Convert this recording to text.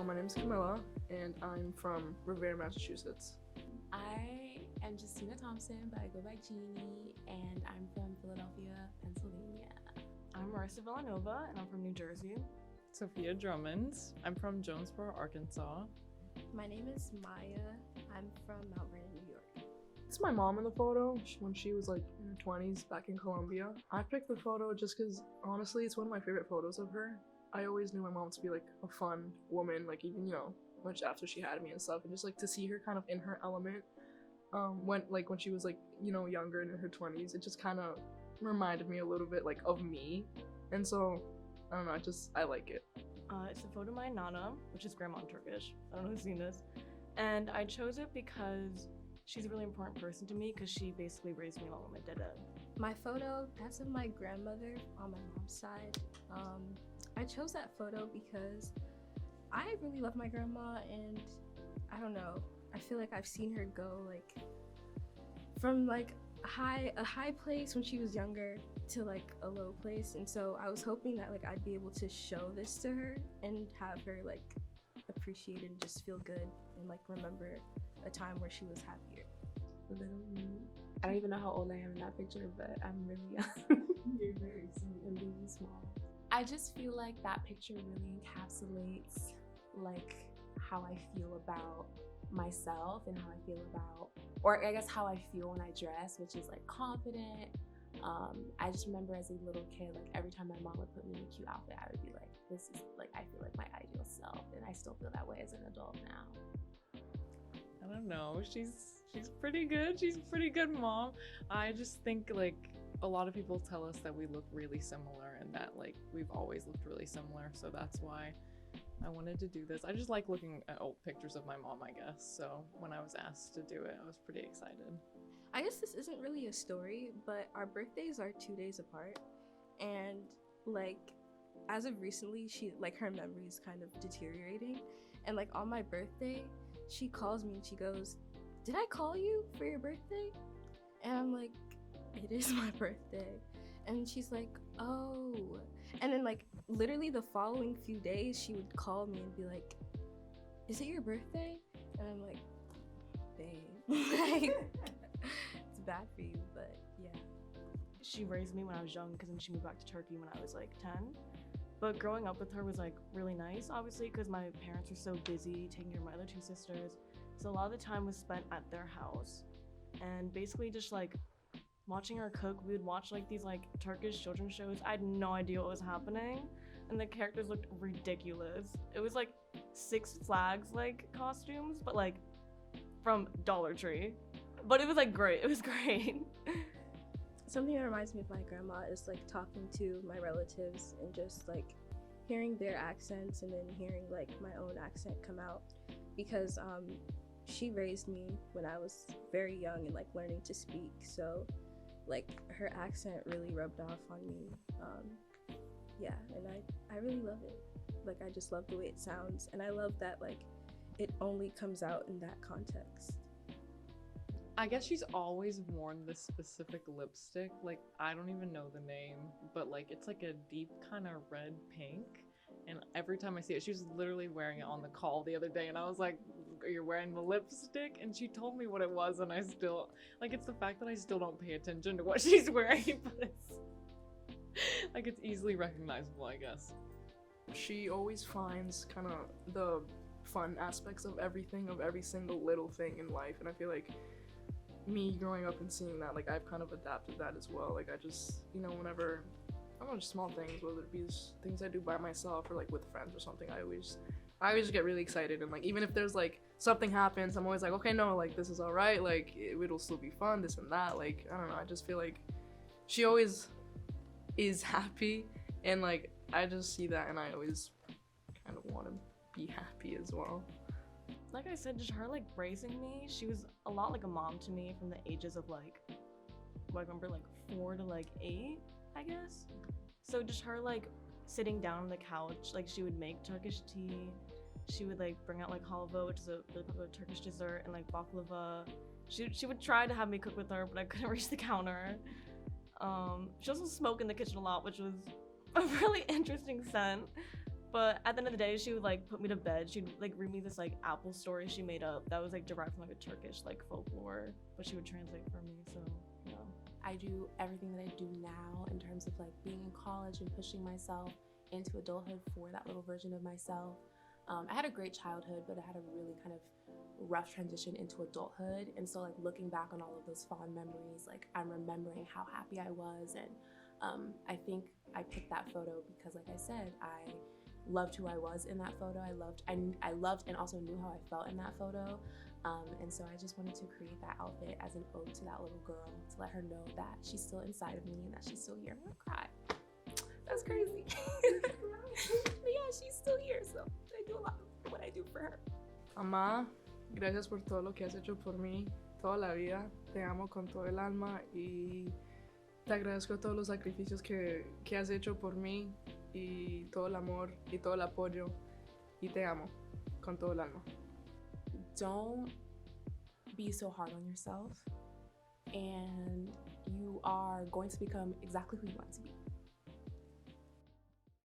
So my name is Camila, and I'm from Revere, Massachusetts. I am Justina Thompson, but I go by Jeannie, and I'm from Philadelphia, Pennsylvania. I'm Marissa Vilanova, and I'm from New Jersey. Sophia Drummond. I'm from Jonesboro, Arkansas. My name is Maya. I'm from Mount Vernon, New York. It's my mom in the photo when she was like in her 20s back in Colombia. I picked the photo just because honestly it's one of my favorite photos of her. I always knew my mom to be like a fun woman, like even, you know, much after she had me and stuff, and just like to see her kind of in her element when she was like, you know, younger and in her 20s, it just kind of reminded me a little bit like of me. And so I don't know, I like it. It's a photo of my Nana, which is grandma in Turkish. I don't know who's seen this. And I chose it because she's a really important person to me because she basically raised me along with my dad. My photo, that's of my grandmother on my mom's side. I chose that photo because I really love my grandma, and I don't know, I feel like I've seen her go like from like a high place when she was younger to like a low place, and so I was hoping that like I'd be able to show this to her and have her like appreciate it and just feel good and like remember a time where she was happier. Little me. I don't even know how old I am in that picture, but I'm really young. You're very sweet and really small. I just feel like that picture really encapsulates like how I feel about myself and how I feel about, or I guess how I feel when I dress, which is like confident. I just remember as a little kid, like every time my mom would put me in a cute outfit, I would be like, this is like, I feel like my ideal self, and I still feel that way as an adult now. I don't know. She's pretty good. She's a pretty good mom. I just think like a lot of people tell us that we look really similar and that like we've always looked really similar. So that's why I wanted to do this. I just like looking at old pictures of my mom, I guess. So when I was asked to do it, I was pretty excited. I guess this isn't really a story, but our birthdays are 2 days apart, and like as of recently, her memory is kind of deteriorating, and like on my birthday, she calls me and she goes, "Did I call you for your birthday?" And I'm like, "It is my birthday." And she's like, "Oh." And then like literally the following few days, she would call me and be like, "Is it your birthday?" And I'm like, "Babe." It's bad for you, but yeah. She raised me when I was young because then she moved back to Turkey when I was like 10. But growing up with her was like really nice, obviously, because my parents were so busy taking care of my other two sisters. So a lot of the time was spent at their house. And basically just like watching her cook, we would watch like these like Turkish children's shows. I had no idea what was happening. And the characters looked ridiculous. It was like Six Flags like costumes, but like from Dollar Tree. But it was like great. It was great. Something that reminds me of my grandma is like talking to my relatives and just like hearing their accents and then hearing like my own accent come out, because she raised me when I was very young and like learning to speak, so like her accent really rubbed off on me. Yeah, and I really love it. Like I just love the way it sounds, and I love that like it only comes out in that context. I guess she's always worn this specific lipstick. Like, I don't even know the name, but like it's like a deep kind of red pink. And every time I see it, she was literally wearing it on the call the other day. And I was like, "You're wearing the lipstick?" And she told me what it was. And I still, like, it's the fact that I still don't pay attention to what she's wearing. But it's, like, it's easily recognizable, I guess. She always finds kind of the fun aspects of everything, of every single little thing in life. And I feel like me growing up and seeing that, like I've kind of adapted that as well. Like I just, you know, whenever I don't know, just small things, whether it be things I do by myself or like with friends or something, I always get really excited. And like even if there's like something happens, I'm always like, okay, no, like this is all right, like it'll still be fun, this and that. Like I don't know, I just feel like she always is happy, and like I just see that and I always kind of want to be happy as well. Like I said, just her like raising me, she was a lot like a mom to me from the ages of like, I remember like 4 to like 8, I guess. So just her like sitting down on the couch, like she would make Turkish tea. She would like bring out like halva, which is a really popular Turkish dessert, and like baklava. She would try to have me cook with her, but I couldn't reach the counter. She also smoked in the kitchen a lot, which was a really interesting scent. But at the end of the day, she would like put me to bed. She'd like read me this like Apple story she made up that was like derived from like a Turkish like folklore, but she would translate for me. So yeah. I do everything that I do now in terms of like being in college and pushing myself into adulthood for that little version of myself. I had a great childhood, but I had a really kind of rough transition into adulthood. And so like looking back on all of those fond memories, like I'm remembering how happy I was. And I think I picked that photo because like I said, I loved who I was in that photo. I loved and also knew how I felt in that photo. And so I just wanted to create that outfit as an ode to that little girl, to let her know that she's still inside of me and that she's still here. I'm gonna cry. That's crazy. But yeah, she's still here, so I do a lot of what I do for her. Mamá, gracias por todo lo que has hecho por mí toda la vida. Te amo con todo el alma y te agradezco todos los sacrificios que has hecho por mí y todo el amor y todo el apoyo y te amo con todo el alma. Don't be so hard on yourself, and you are going to become exactly who you want to be.